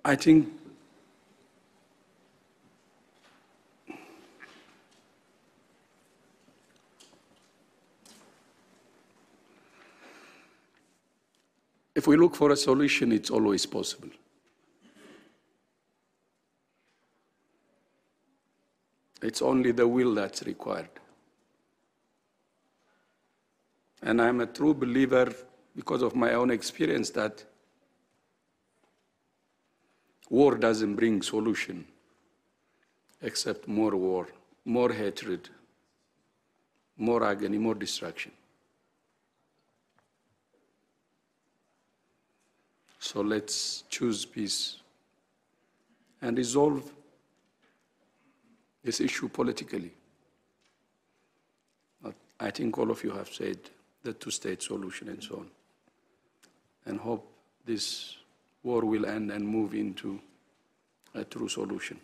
I think if we look for a solution, it's always possible. It's only the will that's required. And I'm a true believer, because of my own experience, that war doesn't bring solution, except more war, more hatred, more agony, more destruction. So let's choose peace and resolve this issue politically. I think all of you have said the two-state solution and so on, and hope this war will end and move into a true solution.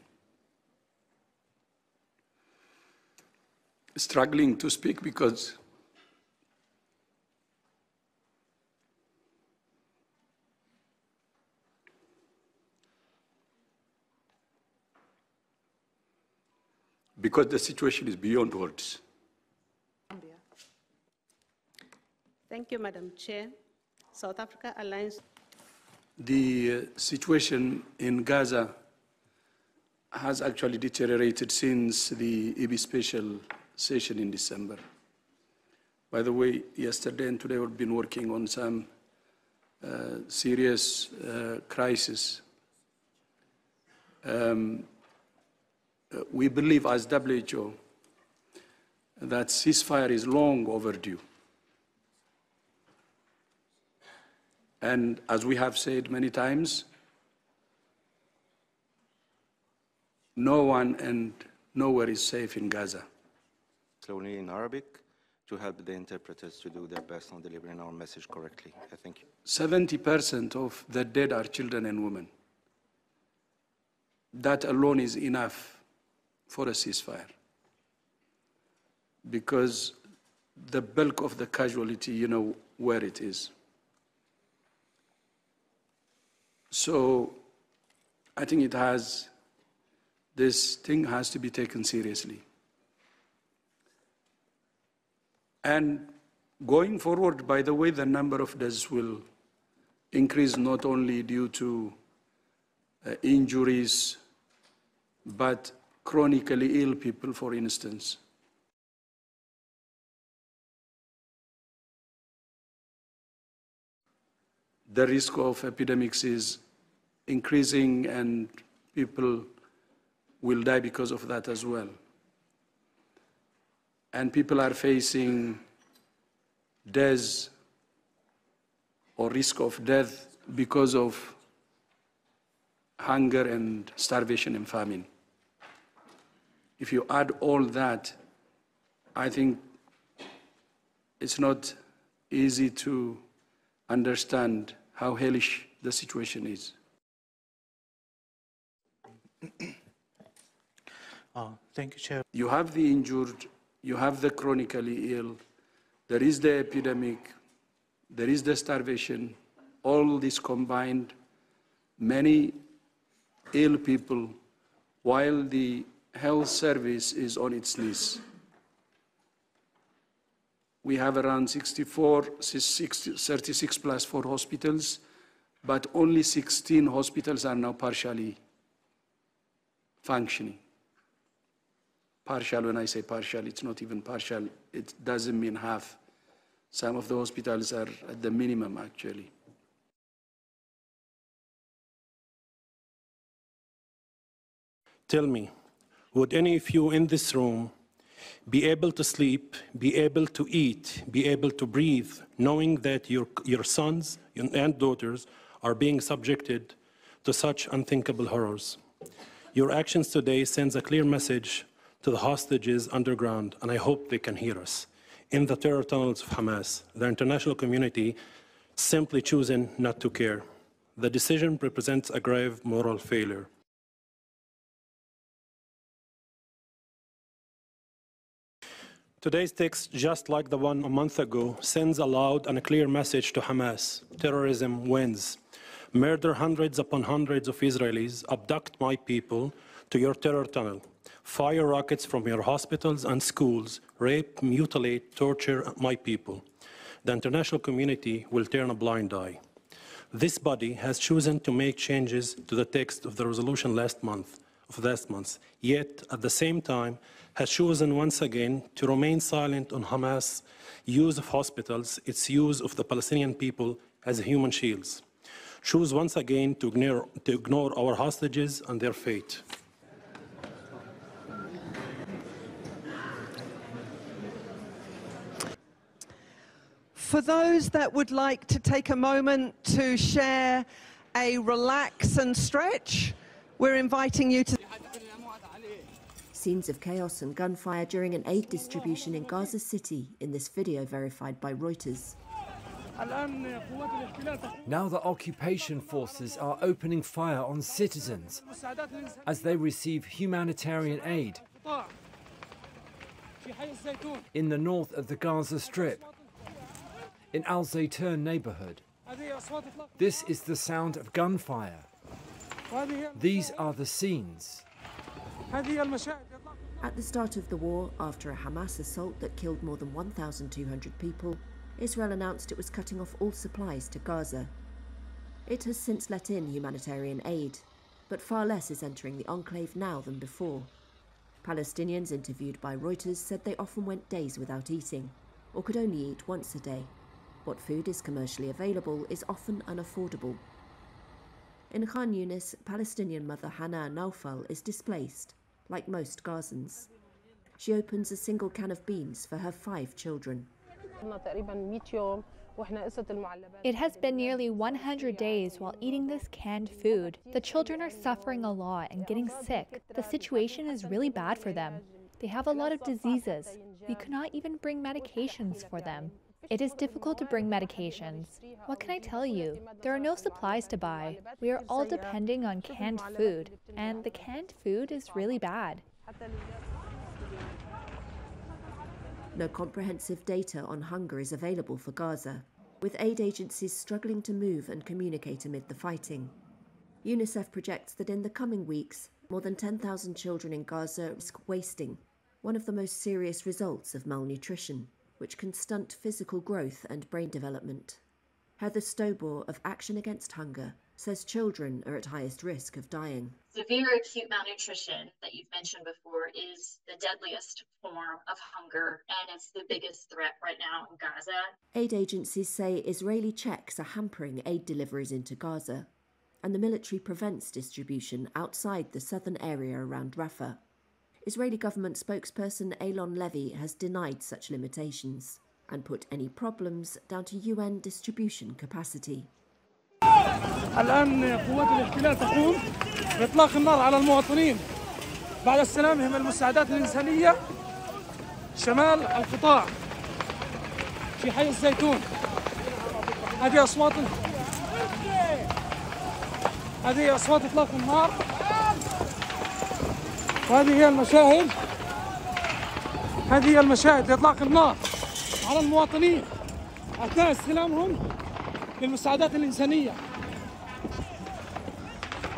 Struggling to speak because the situation is beyond words. Thank you, Madam Chair. South Africa Alliance. The situation in Gaza has actually deteriorated since the EB special session in December. By the way, yesterday and today we've been working on some serious crisis. We believe as WHO that ceasefire is long overdue. And as we have said many times, no one and nowhere is safe in Gaza. Slowly in Arabic to help the interpreters to do their best on delivering our message correctly. I thank you. 70% of the dead are children and women. That alone is enough for a ceasefire, because the bulk of the casualty, you know where it is. So I think this thing has to be taken seriously. And going forward, by the way, the number of deaths will increase not only due to injuries, but chronically ill people, for instance. The risk of epidemics is increasing, and people will die because of that as well. And people are facing death or risk of death because of hunger and starvation and famine. If you add all that, I think it's not easy to understand how hellish the situation is. Thank you, Chair. You have the injured, you have the chronically ill, there is the epidemic, there is the starvation, all this combined, many ill people, while the health service is on its knees. We have around 36 plus 4 hospitals, but only 16 hospitals are now partially functioning. Partial, when I say partial, it's not even partial. It doesn't mean half. Some of the hospitals are at the minimum, actually. Tell me, would any of you in this room be able to sleep, be able to eat, be able to breathe, knowing that your sons and daughters are being subjected to such unthinkable horrors? Your actions today sends a clear message to the hostages underground, and I hope they can hear us. In the terror tunnels of Hamas, the international community simply choosing not to care. The decision represents a grave moral failure. Today's text, just like the one a month ago, sends a loud and a clear message to Hamas. Terrorism wins. murder hundreds upon hundreds of Israelis, abduct my people to your terror tunnel, fire rockets from your hospitals and schools, rape, mutilate, torture my people. The international community will turn a blind eye. This body has chosen to make changes to the text of the resolution last month, yet at the same time has chosen once again to remain silent on Hamas' use of hospitals, its use of the Palestinian people as human shields. Choose once again to ignore our hostages and their fate. For those that would like to take a moment to share a relax and stretch, we're inviting you to... Scenes of chaos and gunfire during an aid distribution in Gaza City in this video verified by Reuters. Now the occupation forces are opening fire on citizens as they receive humanitarian aid in the north of the Gaza Strip, in Al Zaytun neighborhood. This is the sound of gunfire. These are the scenes. At the start of the war, after a Hamas assault that killed more than 1,200 people, Israel announced it was cutting off all supplies to Gaza. It has since let in humanitarian aid, but far less is entering the enclave now than before. Palestinians interviewed by Reuters said they often went days without eating, or could only eat once a day. What food is commercially available is often unaffordable. In Khan Yunis, Palestinian mother Hannah Naufal is displaced, like most Gazans. She opens a single can of beans for her 5 children. It has been nearly 100 days while eating this canned food. The children are suffering a lot and getting sick. The situation is really bad for them. They have a lot of diseases. We could not even bring medications for them. It is difficult to bring medications. What can I tell you? There are no supplies to buy. We are all depending on canned food, and the canned food is really bad. No comprehensive data on hunger is available for Gaza, with aid agencies struggling to move and communicate amid the fighting. UNICEF projects that in the coming weeks, more than 10,000 children in Gaza risk wasting, one of the most serious results of malnutrition, which can stunt physical growth and brain development. Heather Stobor of Action Against Hunger says children are at highest risk of dying. Severe acute malnutrition that you've mentioned before is the deadliest form of hunger, and it's the biggest threat right now in Gaza. Aid agencies say Israeli checks are hampering aid deliveries into Gaza, and the military prevents distribution outside the southern area around Rafah. Israeli government spokesperson Eylon Levy has denied such limitations and put any problems down to UN distribution capacity. الآن قوات الاحتلال تقوم بإطلاق النار على المواطنين بعد استلامهم المساعدات الإنسانية شمال القطاع في حي الزيتون. هذه أصوات إطلاق النار، وهذه هي المشاهد. هذه هي المشاهد لإطلاق النار على المواطنين أثناء استلامهم للمساعدات الإنسانية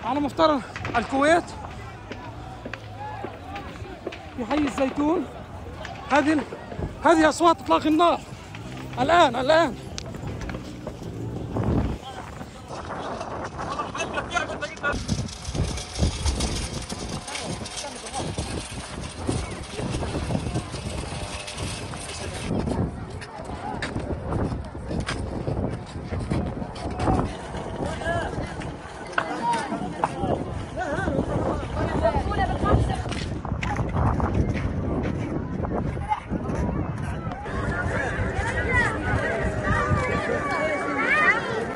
على مفطر الكويت في حي الزيتون. هذه أصوات إطلاق النار الآن